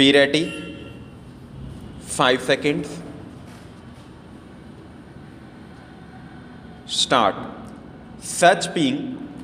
Be ready. 5 seconds. Start. Such being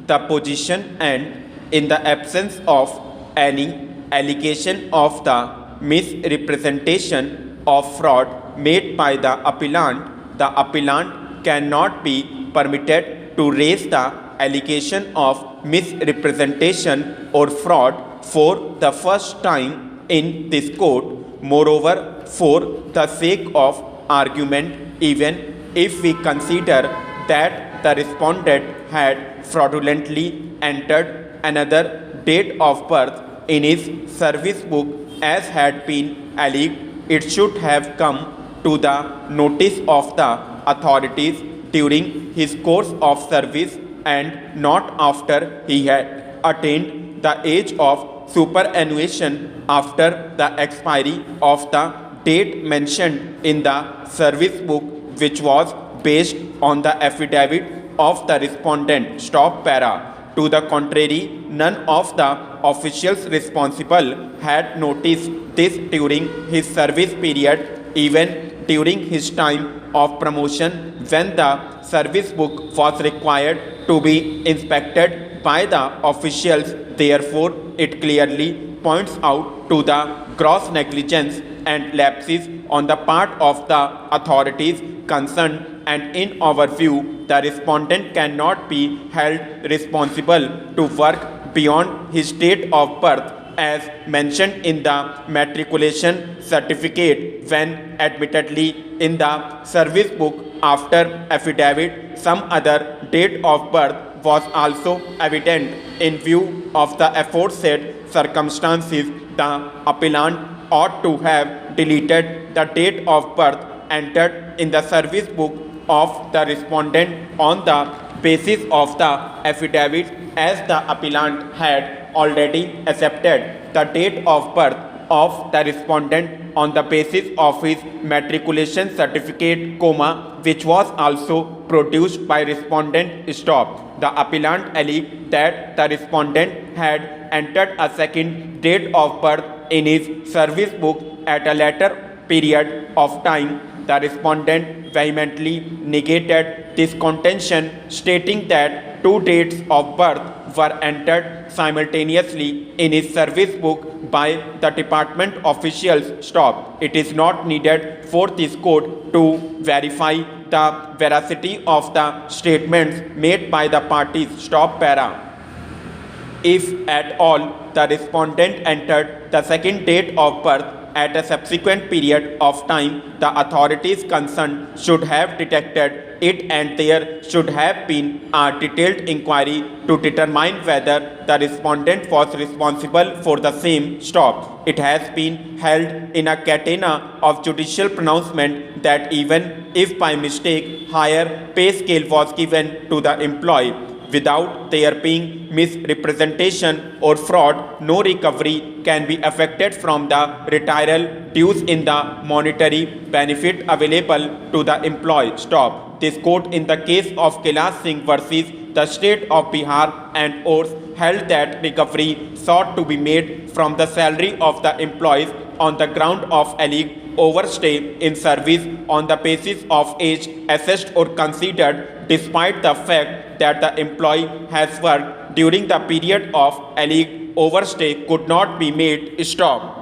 the position and in the absence of any allegation of the misrepresentation of fraud made by the appellant cannot be permitted to raise the allegation of misrepresentation or fraud for the first time in this court. Moreover, for the sake of argument, even if we consider that the respondent had fraudulently entered another date of birth in his service book as had been alleged, it should have come to the notice of the authorities during his course of service and not after he had attained the age of superannuation after the expiry of the date mentioned in the service book, which was based on the affidavit of the respondent. Stop para. To the contrary, none of the officials responsible had noticed this during his service period, even during his time of promotion when the service book was required to be inspected by the officials. Therefore, it clearly points out to the gross negligence and lapses on the part of the authorities concerned, and in our view, the respondent cannot be held responsible to work beyond his date of birth as mentioned in the matriculation certificate when admittedly in the service book after affidavit some other date of birth was also evident. In view of the aforesaid circumstances, the appellant ought to have deleted the date of birth entered in the service book of the respondent on the basis of the affidavit, as the appellant had already accepted the date of birth of the respondent on the basis of his matriculation certificate, which was also produced by respondent. Stop. The appellant alleged that the respondent had entered a second date of birth in his service book at a later period of time. The respondent vehemently negated this contention, stating that two dates of birth were entered simultaneously in his service book by the department officials. Stop. It is not needed for this court to verify the veracity of the statements made by the parties. Stop para. If at all the respondent entered the second date of birth at a subsequent period of time, the authorities concerned should have detected it, and there should have been a detailed inquiry to determine whether the respondent was responsible for the same. Stop. It has been held in a catena of judicial pronouncement that even if by mistake higher pay scale was given to the employee, without there being misrepresentation or fraud, no recovery can be effected from the retiral dues in the monetary benefit available to the employee. Stop. This court in the case of Kailash Singh versus the state of Bihar and others held that recovery sought to be made from the salary of the employees on the ground of alleged overstay in service on the basis of age assessed or considered, despite the fact that the employee has worked during the period of alleged overstay could not be made. Stop.